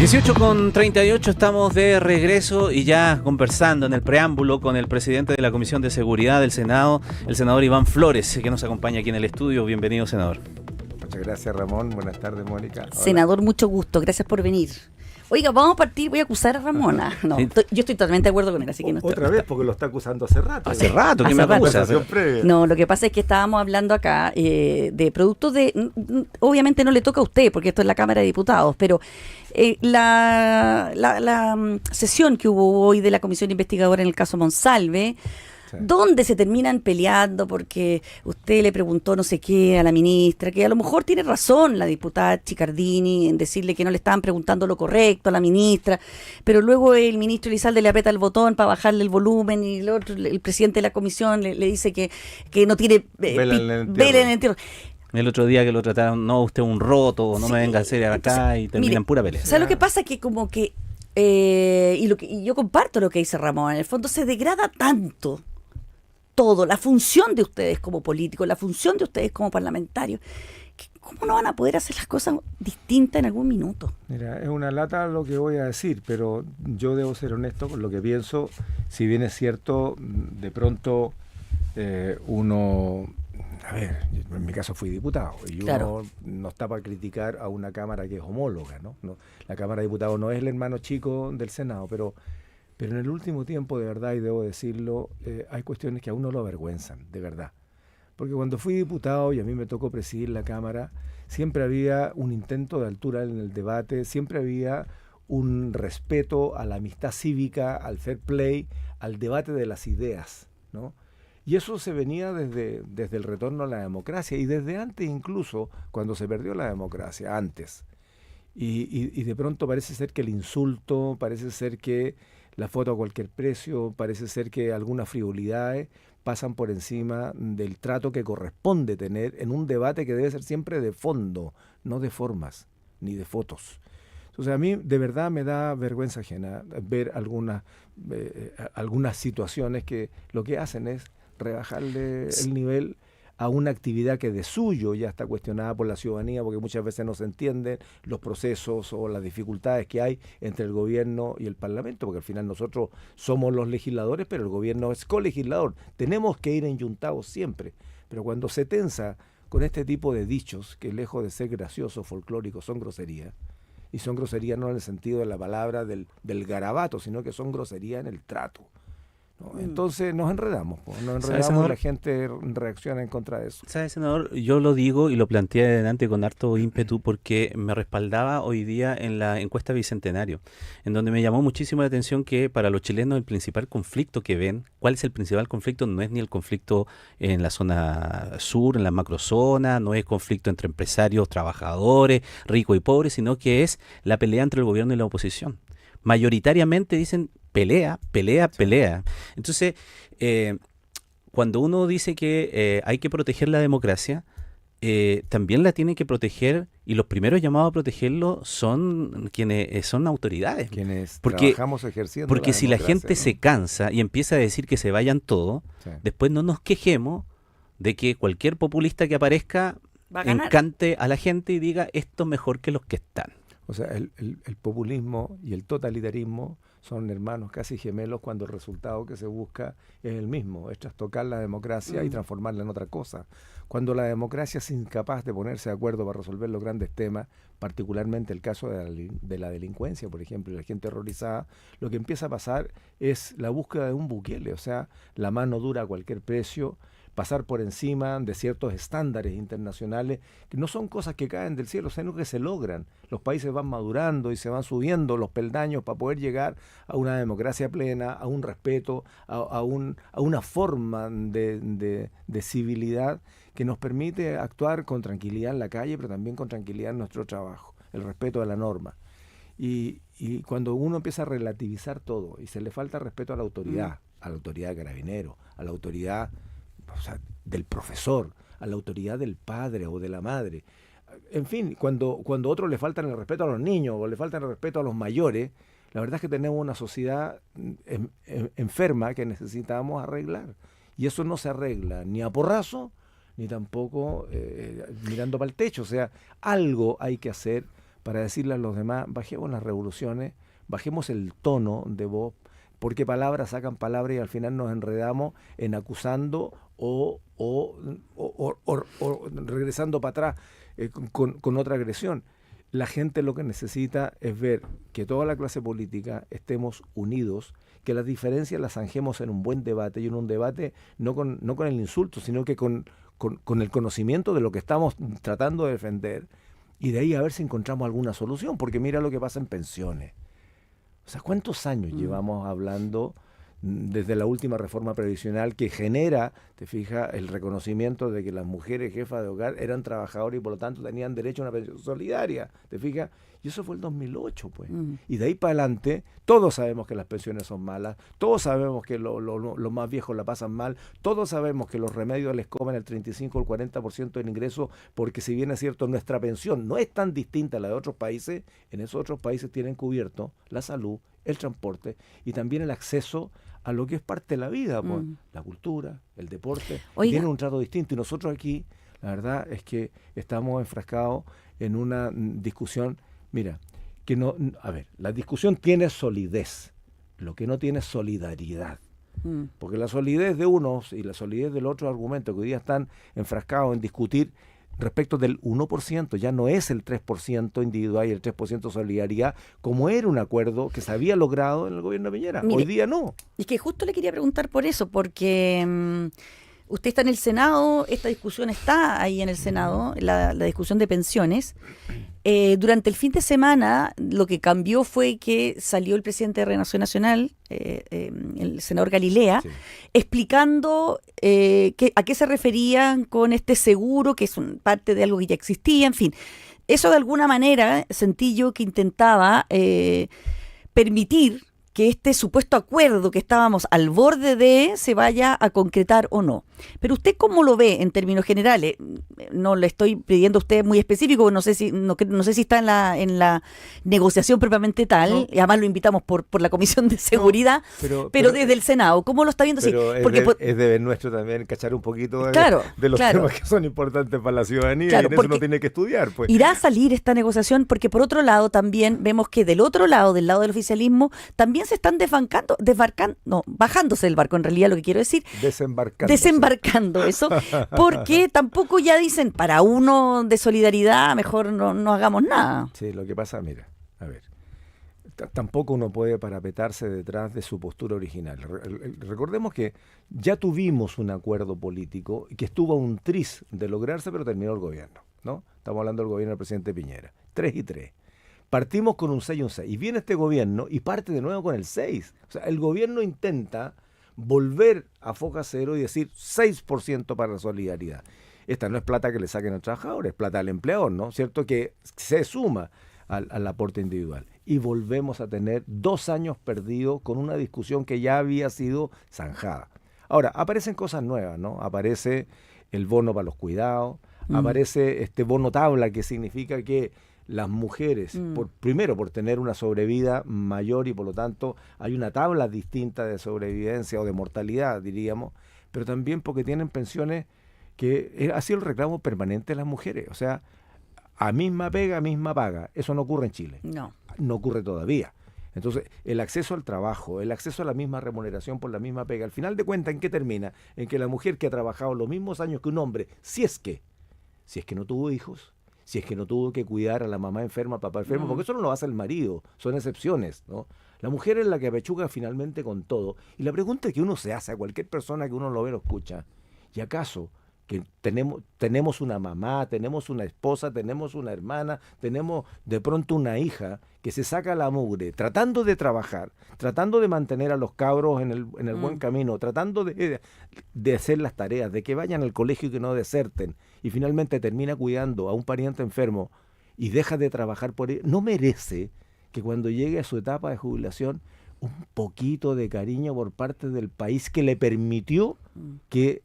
18:38, estamos de regreso y ya conversando en el preámbulo con el presidente de la Comisión de Seguridad del Senado, el senador Iván Flores, que nos acompaña aquí en el estudio. Bienvenido, senador. Muchas gracias, Ramón. Buenas tardes, Mónica. Hola. Senador, mucho gusto. Gracias por venir. Oiga, vamos a partir, voy a acusar a Ramona. No, yo estoy totalmente de acuerdo con él, así que no estoy. Otra vez, porque lo está acusando hace rato. Hace rato, ¿qué me acusa? No, lo que pasa es que estábamos hablando acá de productos de... Obviamente no le toca a usted, porque esto es la Cámara de Diputados, pero la sesión que hubo hoy de la Comisión Investigadora en el caso Monsalve, donde se terminan peleando porque usted le preguntó no sé qué a la ministra, que a lo mejor tiene razón la diputada Chicardini en decirle que no le estaban preguntando lo correcto a la ministra, pero luego el ministro Elizalde le aprieta el botón para bajarle el volumen y el presidente de la comisión le dice que no tiene vela en el entierro. El otro día que lo trataron, no, usted es un roto, no me venga a hacer acá, y terminan en pura pelea. O sea, lo que pasa es que como que, y yo comparto lo que dice Ramón, en el fondo se degrada tanto todo, la función de ustedes como políticos, la función de ustedes como parlamentarios, ¿cómo no van a poder hacer las cosas distintas en algún minuto? Mira, es una lata lo que voy a decir, pero yo debo ser honesto con lo que pienso. Si bien es cierto, de pronto uno... A ver, en mi caso fui diputado y uno no está para criticar a una Cámara que es homóloga, ¿no? La Cámara de Diputados no es el hermano chico del Senado, pero en el último tiempo, de verdad, y debo decirlo, hay cuestiones que a uno lo avergüenzan, de verdad. Porque cuando fui diputado y a mí me tocó presidir la Cámara, siempre había un intento de altura en el debate, siempre había un respeto a la amistad cívica, al fair play, al debate de las ideas, ¿no? Y eso se venía desde el retorno a la democracia y desde antes incluso, cuando se perdió la democracia, antes. Y de pronto parece ser que el insulto, parece ser que la foto a cualquier precio, parece ser que algunas frivolidades pasan por encima del trato que corresponde tener en un debate que debe ser siempre de fondo, no de formas, ni de fotos. Entonces a mí de verdad me da vergüenza ajena ver algunas situaciones que lo que hacen es rebajarle el nivel a una actividad que de suyo ya está cuestionada por la ciudadanía, porque muchas veces no se entienden los procesos o las dificultades que hay entre el gobierno y el Parlamento, porque al final nosotros somos los legisladores, pero el gobierno es colegislador. Tenemos que ir enyuntados siempre, pero cuando se tensa con este tipo de dichos, que lejos de ser graciosos, folclóricos, son groserías, y son groserías no en el sentido de la palabra del garabato, sino que son groserías en el trato. ¿No? Entonces nos enredamos, la gente reacciona en contra de eso. ¿Sabe, senador? Yo lo digo y lo planteé adelante con harto ímpetu porque me respaldaba hoy día en la encuesta Bicentenario, en donde me llamó muchísimo la atención que para los chilenos el principal conflicto que ven, ¿cuál es el principal conflicto? No es ni el conflicto en la zona sur, en la macrozona, no es conflicto entre empresarios, trabajadores, ricos y pobres, sino que es la pelea entre el gobierno y la oposición. Mayoritariamente dicen pelea. Entonces, cuando uno dice que hay que proteger la democracia, también la tienen que proteger, y los primeros llamados a protegerlo son quienes son autoridades. Quienes trabajamos ejerciendo porque la si la gente, ¿no?, se cansa y empieza a decir que se vayan todos, después no nos quejemos de que cualquier populista que aparezca encante a la gente y diga esto es mejor que los que están. O sea, el populismo y el totalitarismo son hermanos casi gemelos cuando el resultado que se busca es el mismo, es trastocar la democracia y transformarla en otra cosa. Cuando la democracia es incapaz de ponerse de acuerdo para resolver los grandes temas, particularmente el caso de la delincuencia, por ejemplo, y la gente terrorizada, lo que empieza a pasar es la búsqueda de un Bukele, o sea, la mano dura a cualquier precio, pasar por encima de ciertos estándares internacionales, que no son cosas que caen del cielo, sino que se logran. Los países van madurando y se van subiendo los peldaños para poder llegar a una democracia plena, a un respeto, a una forma de civilidad que nos permite actuar con tranquilidad en la calle, pero también con tranquilidad en nuestro trabajo, el respeto a la norma. Y cuando uno empieza a relativizar todo y se le falta respeto a la autoridad de Carabineros, a la autoridad, o sea, del profesor, a la autoridad del padre o de la madre. En fin, cuando a otros le faltan el respeto a los niños o le faltan el respeto a los mayores, la verdad es que tenemos una sociedad enferma que necesitamos arreglar. Y eso no se arregla ni a porrazo, ni tampoco mirando para el techo. O sea, algo hay que hacer para decirle a los demás, bajemos las revoluciones, bajemos el tono de voz, porque palabras sacan palabras y al final nos enredamos en acusando o regresando para atrás con otra agresión. La gente lo que necesita es ver que toda la clase política estemos unidos, que las diferencias las zanjemos en un buen debate, y en un debate no con el insulto, sino que con el conocimiento de lo que estamos tratando de defender, y de ahí a ver si encontramos alguna solución, porque mira lo que pasa en pensiones. O sea, ¿cuántos años llevamos hablando desde la última reforma previsional que genera, te fijas, el reconocimiento de que las mujeres jefas de hogar eran trabajadoras y por lo tanto tenían derecho a una pensión solidaria, te fijas? Y eso fue el 2008, pues. Y de ahí para adelante, todos sabemos que las pensiones son malas, todos sabemos que los más viejos la pasan mal, todos sabemos que los remedios les comen el 35 o el 40% del ingreso, porque si bien es cierto, nuestra pensión no es tan distinta a la de otros países, en esos otros países tienen cubierto la salud, el transporte y también el acceso a lo que es parte de la vida, pues, la cultura, el deporte, tienen un trato distinto. Y nosotros aquí, la verdad es que estamos enfrascados en una discusión, mira, que no, a ver, la discusión tiene solidez, lo que no tiene es solidaridad. Porque la solidez de unos y la solidez del otro argumento que hoy día están enfrascados en discutir respecto del 1%, ya no es el 3% individual y el 3% solidaridad, como era un acuerdo que se había logrado en el gobierno de Piñera. Mire, hoy día no. Es que justo le quería preguntar por eso, porque usted está en el Senado, esta discusión está ahí en el Senado, la discusión de pensiones. Durante el fin de semana lo que cambió fue que salió el presidente de Renovación Nacional, el senador Galilea, sí, explicando a qué se referían con este seguro, que es parte de algo que ya existía, en fin. Eso de alguna manera sentí yo que intentaba permitir que este supuesto acuerdo que estábamos al borde de se vaya a concretar o no. Pero usted, ¿cómo lo ve en términos generales? No le estoy pidiendo a usted muy específico, no sé si está en la negociación propiamente tal, no, y además lo invitamos por la Comisión de Seguridad, no, pero desde el Senado, ¿cómo lo está viendo? Pero sí, porque es deber nuestro también cachar un poquito de los claro, temas que son importantes para la ciudadanía, claro, y en eso no tiene que estudiar. Pues. Irá a salir esta negociación porque por otro lado también vemos que del otro lado, del lado del oficialismo, también se están bajándose del barco, en realidad lo que quiero decir. Desembarcando eso, porque tampoco ya dicen, para uno de solidaridad, mejor no hagamos nada. Sí, lo que pasa, mira, a ver, tampoco uno puede parapetarse detrás de su postura original. Recordemos que ya tuvimos un acuerdo político que estuvo a un tris de lograrse, pero terminó el gobierno, ¿no? Estamos hablando del gobierno del presidente Piñera. 3-3. Partimos con un 6 y un 6. Y viene este gobierno y parte de nuevo con el 6. O sea, el gobierno intenta volver a foja cero y decir 6% para la solidaridad. Esta no es plata que le saquen al trabajador, es plata al empleador, ¿no? ¿Cierto? Que se suma al aporte individual. Y volvemos a tener 2 años perdidos con una discusión que ya había sido zanjada. Ahora, aparecen cosas nuevas, ¿no? Aparece el bono para los cuidados, aparece este bono tabla, que significa que las mujeres, primero por tener una sobrevida mayor y por lo tanto hay una tabla distinta de sobrevivencia o de mortalidad, diríamos, pero también porque tienen pensiones que ha sido el reclamo permanente de las mujeres. O sea, a misma pega, misma paga. Eso no ocurre en Chile. No ocurre todavía. Entonces, el acceso al trabajo, el acceso a la misma remuneración por la misma pega, al final de cuentas, ¿en qué termina? En que la mujer que ha trabajado los mismos años que un hombre, si es que no tuvo hijos, si es que no tuvo que cuidar a la mamá enferma, al papá enfermo, porque eso no lo hace el marido, son excepciones, ¿no? La mujer es la que apechuga finalmente con todo. Y la pregunta que uno se hace a cualquier persona que uno lo ve o lo escucha, ¿y acaso que tenemos una mamá, tenemos una esposa, tenemos una hermana, tenemos de pronto una hija que se saca la mugre, tratando de trabajar, tratando de mantener a los cabros en el buen camino, tratando de hacer las tareas, de que vayan al colegio y que no deserten, y finalmente termina cuidando a un pariente enfermo y deja de trabajar por él? ¿No merece que cuando llegue a su etapa de jubilación un poquito de cariño por parte del país que le permitió que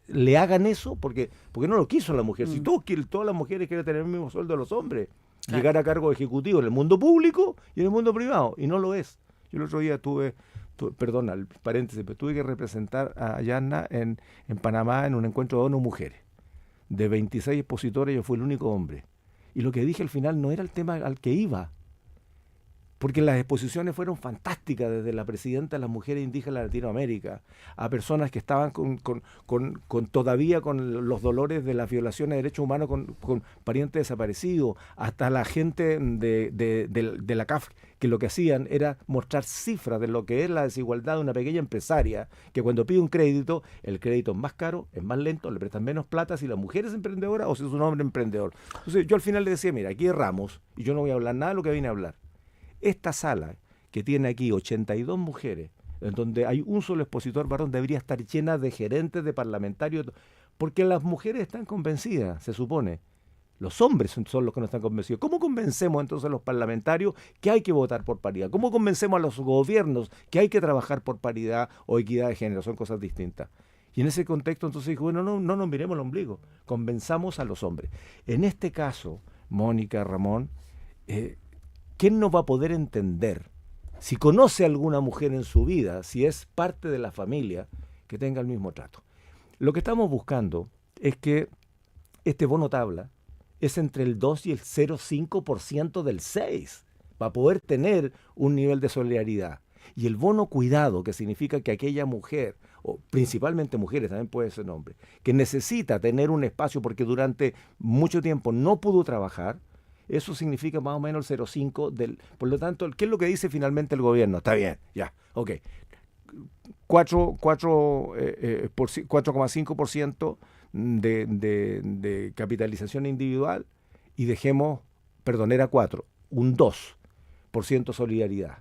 le hagan eso? Porque no lo quiso la mujer. Si todas las mujeres quieren tener el mismo sueldo de los hombres, llegar a cargo ejecutivo en el mundo público y en el mundo privado, y no lo es. Yo el otro día tuve que representar a Yanna en Panamá en un encuentro de ONU Mujeres. De 26 expositores yo fui el único hombre. Y lo que dije al final no era el tema al que iba, porque las exposiciones fueron fantásticas, desde la presidenta de las mujeres indígenas de Latinoamérica, a personas que estaban todavía con los dolores de las violaciones de derechos humanos con parientes desaparecidos, hasta la gente de la CAF, que lo que hacían era mostrar cifras de lo que es la desigualdad de una pequeña empresaria, que cuando pide un crédito, el crédito es más caro, es más lento, le prestan menos plata si la mujer es emprendedora o si es un hombre emprendedor. Entonces yo al final le decía, mira, aquí erramos, y yo no voy a hablar nada de lo que vine a hablar. Esta sala, que tiene aquí 82 mujeres, en donde hay un solo expositor varón, debería estar llena de gerentes, de parlamentarios, porque las mujeres están convencidas, se supone. Los hombres son los que no están convencidos. ¿Cómo convencemos entonces a los parlamentarios que hay que votar por paridad? ¿Cómo convencemos a los gobiernos que hay que trabajar por paridad o equidad de género? Son cosas distintas. Y en ese contexto entonces dijo, bueno, no nos miremos el ombligo, convenzamos a los hombres. En este caso, Mónica, Ramón, ¿quién no va a poder entender, si conoce a alguna mujer en su vida, si es parte de la familia, que tenga el mismo trato? Lo que estamos buscando es que este bono tabla es entre el 2 y el 0,5% del 6%, para poder tener un nivel de solidaridad. Y el bono cuidado, que significa que aquella mujer, o principalmente mujeres, también puede ser hombre, que necesita tener un espacio porque durante mucho tiempo no pudo trabajar, eso significa más o menos el 0,5 del... Por lo tanto, ¿qué es lo que dice finalmente el gobierno? Está bien, ya, ok. 4,5% de capitalización individual y dejemos, perdón, era 4, un 2% solidaridad,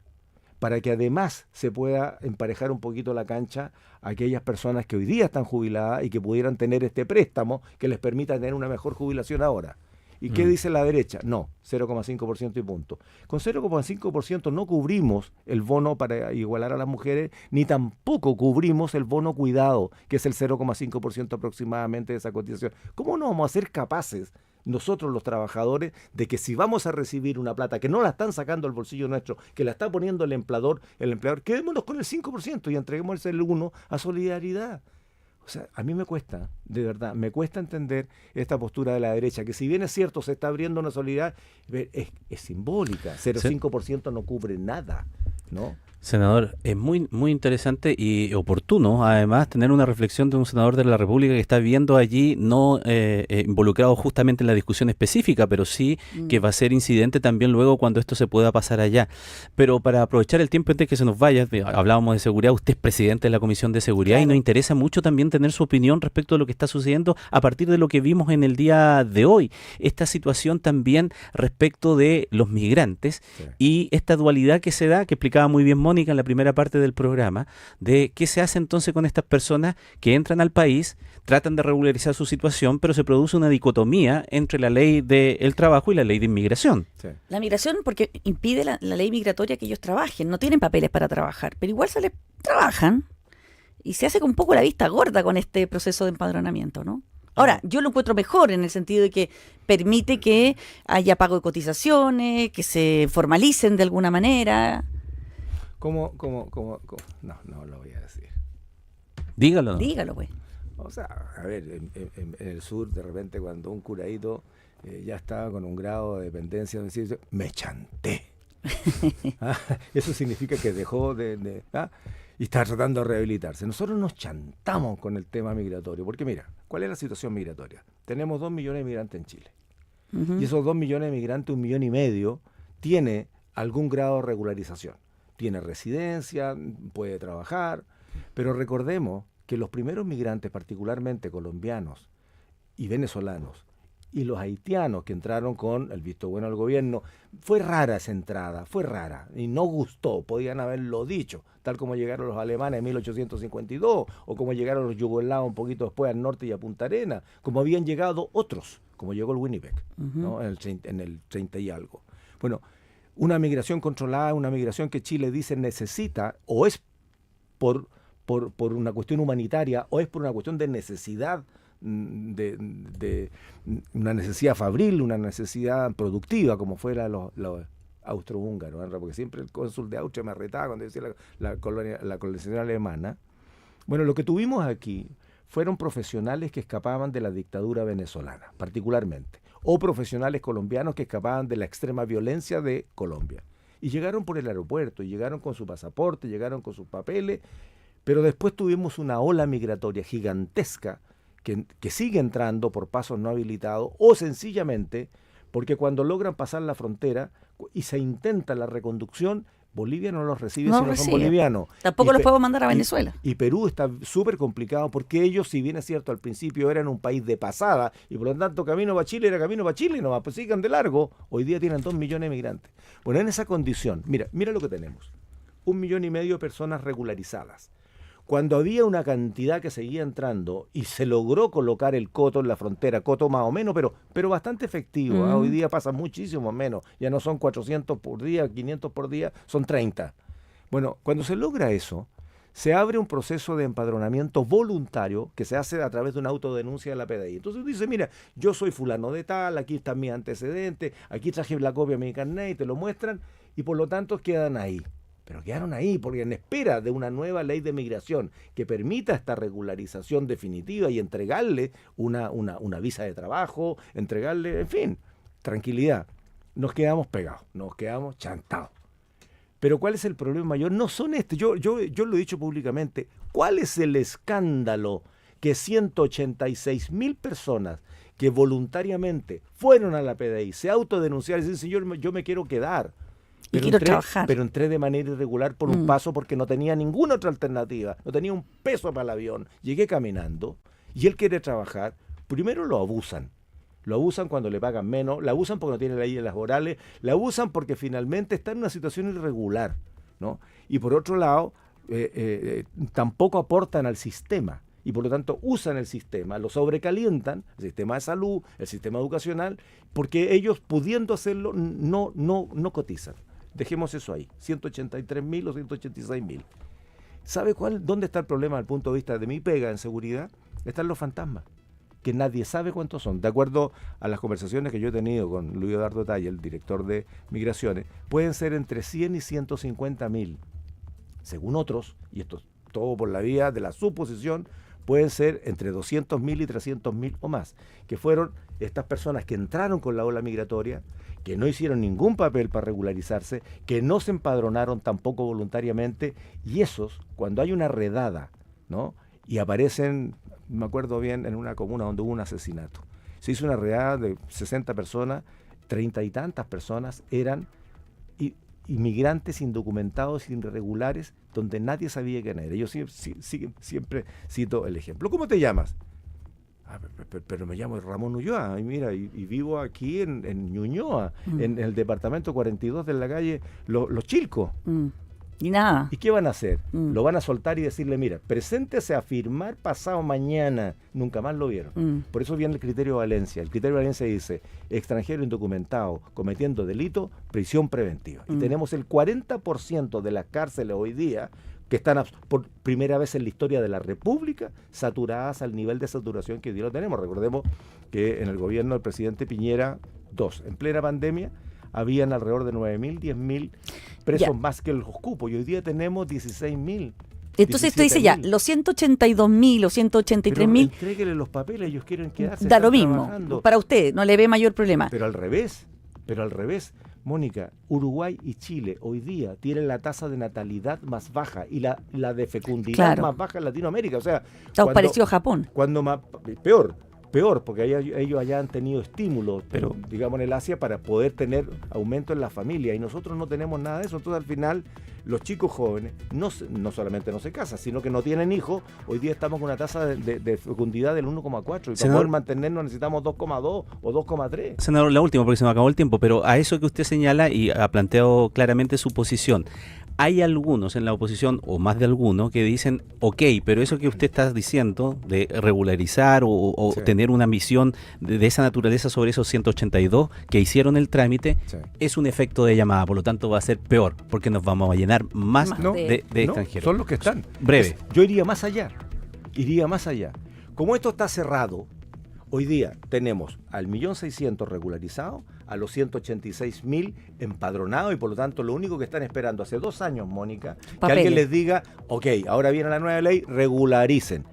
para que además se pueda emparejar un poquito la cancha a aquellas personas que hoy día están jubiladas y que pudieran tener este préstamo que les permita tener una mejor jubilación ahora. ¿Y qué dice la derecha? No, 0,5% y punto. Con 0,5% no cubrimos el bono para igualar a las mujeres, ni tampoco cubrimos el bono cuidado, que es el 0,5% aproximadamente de esa cotización. ¿Cómo no vamos a ser capaces, nosotros los trabajadores, de que si vamos a recibir una plata que no la están sacando al bolsillo nuestro, que la está poniendo el empleador, quedémonos con el 5% y entreguemos el 1% a solidaridad? O sea, a mí me cuesta, de verdad, me cuesta entender esta postura de la derecha, que si bien es cierto, se está abriendo una solidaridad, es simbólica, 0,5% no cubre nada, ¿no? Senador, es muy interesante y oportuno, además, tener una reflexión de un senador de la República que está viendo allí, no involucrado justamente en la discusión específica, pero sí que va a ser incidente también luego cuando esto se pueda pasar allá. Pero para aprovechar el tiempo antes que se nos vaya, hablábamos de seguridad, usted es presidente de la Comisión de Seguridad, claro, y nos interesa mucho también tener su opinión respecto de lo que está sucediendo a partir de lo que vimos en el día de hoy. Esta situación también respecto de los migrantes, sí, y esta dualidad que se da, que explicaba muy bien Mónica en la primera parte del programa, de qué se hace entonces con estas personas que entran al país, tratan de regularizar su situación, pero se produce una dicotomía entre la ley del trabajo y la ley de inmigración. Sí. La migración porque impide la ley migratoria que ellos trabajen, no tienen papeles para trabajar, pero igual trabajan y se hace con un poco la vista gorda con este proceso de empadronamiento, ¿no? Ahora, yo lo encuentro mejor en el sentido de que permite que haya pago de cotizaciones, que se formalicen de alguna manera. ¿Cómo? No lo voy a decir. Dígalo. Dígalo, pues. O sea, a ver, en el sur, de repente, cuando un curadito ya estaba con un grado de dependencia, decir, me chanté. Eso significa que dejó y está tratando de rehabilitarse. Nosotros nos chantamos con el tema migratorio, porque mira, ¿cuál es la situación migratoria? Tenemos 2 millones de migrantes en Chile. Y esos 2 millones de migrantes, 1,5 millones, tiene algún grado de regularización. Tiene residencia, puede trabajar, pero recordemos que los primeros migrantes, particularmente colombianos y venezolanos, y los haitianos que entraron con el visto bueno del gobierno, fue rara esa entrada, fue rara, y no gustó, podían haberlo dicho, tal como llegaron los alemanes en 1852, o como llegaron los yugoslavos un poquito después al norte y a Punta Arenas, como habían llegado otros, como llegó el Winnipeg, ¿no? en el 30 y algo. Bueno, una migración controlada, una migración que Chile dice necesita, o es por una cuestión humanitaria, o es por una cuestión de necesidad, de una necesidad fabril, una necesidad productiva, como fuera los austrohúngaros, ¿no? Porque siempre el cónsul de Austria me retaba cuando decía la colonización alemana. Bueno, lo que tuvimos aquí fueron profesionales que escapaban de la dictadura venezolana, particularmente, o profesionales colombianos que escapaban de la extrema violencia de Colombia. Y llegaron por el aeropuerto, y llegaron con su pasaporte, llegaron con sus papeles, pero después tuvimos una ola migratoria gigantesca que sigue entrando por pasos no habilitados o sencillamente porque cuando logran pasar la frontera y se intenta la reconducción, Bolivia no los recibe No si no recibe. son bolivianos. Tampoco Y los Pe- podemos mandar a y- Venezuela. Y Perú está súper complicado porque ellos, si bien es cierto, al principio eran un país de pasada y por lo tanto camino para Chile era camino para Chile y nomás, pues sigan de largo, hoy día tienen 2 millones de migrantes. Bueno, en esa condición, mira lo que tenemos. 1,5 millones de personas regularizadas. Cuando había una cantidad que seguía entrando y se logró colocar el coto en la frontera, coto más o menos, pero bastante efectivo. Hoy día pasa muchísimo menos. Ya no son 400 por día, 500 por día, son 30. Bueno, cuando se logra eso, se abre un proceso de empadronamiento voluntario que se hace a través de una autodenuncia de la PDI. Entonces dice, mira, yo soy fulano de tal, aquí están mis antecedentes, aquí traje la copia de mi carnet y te lo muestran, y por lo tanto quedan ahí. Pero quedaron ahí porque en espera de una nueva ley de migración que permita esta regularización definitiva y entregarle una visa de trabajo, entregarle, en fin, tranquilidad. Nos quedamos pegados, nos quedamos chantados. Pero ¿cuál es el problema mayor? No son yo lo he dicho públicamente, ¿cuál es el escándalo que 186,000 personas que voluntariamente fueron a la PDI, se autodenunciaron y dicen, señor, yo me quiero quedar? Y quiero trabajar. Pero entré de manera irregular por un paso porque no tenía ninguna otra alternativa, no tenía un peso para el avión. Llegué caminando y él quiere trabajar. Primero lo abusan cuando le pagan menos, la abusan porque no tiene leyes laborales, la abusan porque finalmente está en una situación irregular, ¿no? Y por otro lado, tampoco aportan al sistema. Y por lo tanto usan el sistema, lo sobrecalientan, el sistema de salud, el sistema educacional, porque ellos pudiendo hacerlo no cotizan. Dejemos eso ahí, 183,000 o 186,000. ¿Sabe dónde está el problema desde el punto de vista de mi pega en seguridad? Están los fantasmas, que nadie sabe cuántos son. De acuerdo a las conversaciones que yo he tenido con Luis Eduardo Talla, el director de Migraciones, pueden ser entre 100 y 150,000. Según otros, y esto es todo por la vía de la suposición, pueden ser entre 200,000 y 300,000 o más, que fueron estas personas que entraron con la ola migratoria, que no hicieron ningún papel para regularizarse, que no se empadronaron tampoco voluntariamente, y esos, cuando hay una redada, ¿no? Y aparecen, me acuerdo bien, en una comuna donde hubo un asesinato. Se hizo una redada de 60 personas, 30 y tantas personas eran inmigrantes indocumentados, irregulares, donde nadie sabía quién era. Yo siempre cito el ejemplo. ¿Cómo te llamas? Pero me llamo Ramón Ulloa, y mira, y vivo aquí en Ñuñoa, en el departamento 42 de la calle Los Chilcos. Y nada. ¿Y qué van a hacer? Lo van a soltar y decirle, mira, preséntese a firmar pasado mañana. Nunca más lo vieron. Por eso viene el criterio de Valencia. El criterio de Valencia dice, extranjero indocumentado cometiendo delito, prisión preventiva. Y tenemos el 40% de las cárceles hoy día que están por primera vez en la historia de la República saturadas al nivel de saturación que hoy día lo tenemos. Recordemos que en el gobierno del presidente Piñera II, en plena pandemia, habían alrededor de 9,000, 10,000 presos más que los cupos, y hoy día tenemos 16,000. Entonces tú dices ya, los 182,000 o 183,000... Entréguele los papeles, ellos quieren quedarse. Da lo mismo, trabajando. para usted, no le ve mayor problema. Pero al revés, Mónica, Uruguay y Chile hoy día tienen la tasa de natalidad más baja y la de fecundidad más baja en Latinoamérica. O sea, estamos parecido a Japón. Peor, porque ellos allá han tenido estímulos, pero digamos en el Asia, para poder tener aumento en la familia, y nosotros no tenemos nada de eso. Entonces al final los chicos jóvenes no solamente no se casan, sino que no tienen hijos. Hoy día estamos con una tasa de fecundidad del 1,4 y para poder mantenernos necesitamos 2,2 o 2,3. Senador, la última porque se me acabó el tiempo, pero a eso que usted señala y ha planteado claramente su posición. Hay algunos en la oposición, o más de algunos, que dicen, ok, pero eso que usted está diciendo de regularizar o tener una visión de esa naturaleza sobre esos 182 que hicieron el trámite, es un efecto de llamada, por lo tanto va a ser peor, porque nos vamos a llenar más de extranjeros. Son los que están. Breve. Yo iría más allá. Como esto está cerrado, hoy día tenemos al 1.600.000 regularizados, a los 186,000 empadronados, y por lo tanto lo único que están esperando hace 2 años, Mónica, que alguien les diga, ok, ahora viene la nueva ley, regularicen.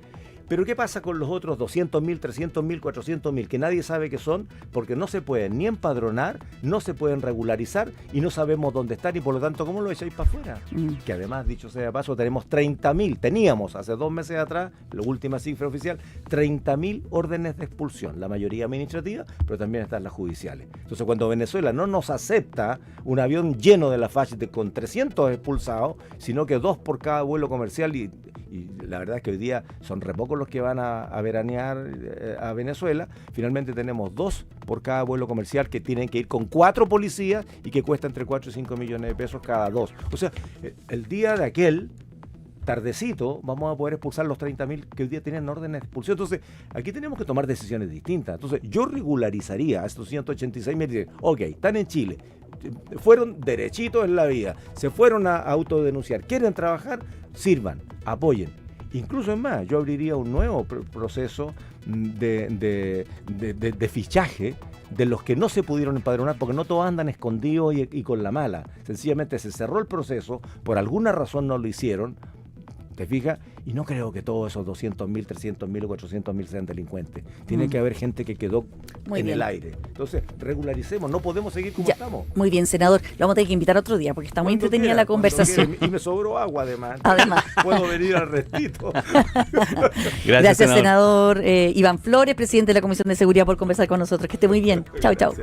Pero ¿qué pasa con los otros 200.000, 300.000, 400.000 que nadie sabe qué son? Porque no se pueden ni empadronar, no se pueden regularizar y no sabemos dónde están y por lo tanto, ¿cómo lo echáis para afuera? Que además, dicho sea de paso, tenemos 30.000, teníamos hace 2 meses atrás, la última cifra oficial, 30.000 órdenes de expulsión, la mayoría administrativa, pero también están las judiciales. Entonces, cuando Venezuela no nos acepta un avión lleno de la FACH con 300 expulsados, sino que 2 por cada vuelo comercial y la verdad es que hoy día son re pocos los que van a veranear a Venezuela, finalmente tenemos 2 por cada vuelo comercial que tienen que ir con 4 policías y que cuesta entre 4 y 5 millones de pesos cada 2. O sea, el día de aquel tardecito vamos a poder expulsar los 30.000 que hoy día tienen órdenes de expulsión. Entonces, aquí tenemos que tomar decisiones distintas. Entonces, yo regularizaría a estos 186.000 y decir, ok, están en Chile, fueron derechitos en la vida, se fueron a autodenunciar, quieren trabajar, sirvan, apoyen. Incluso es más, yo abriría un nuevo proceso de fichaje de los que no se pudieron empadronar, porque no todos andan escondidos y con la mala. Sencillamente se cerró el proceso, por alguna razón no lo hicieron, ¿te fijas? Y no creo que todos esos 200.000, 300.000 o 400.000 sean delincuentes. Tiene que haber gente que quedó el aire. Entonces, regularicemos, no podemos seguir como estamos. Muy bien, senador. Lo vamos a tener que invitar otro día porque está muy entretenida la conversación. Y me sobró agua además. Puedo venir al restito. Gracias, senador Iván Flores, presidente de la Comisión de Seguridad, por conversar con nosotros. Que esté muy bien. Chao, chao.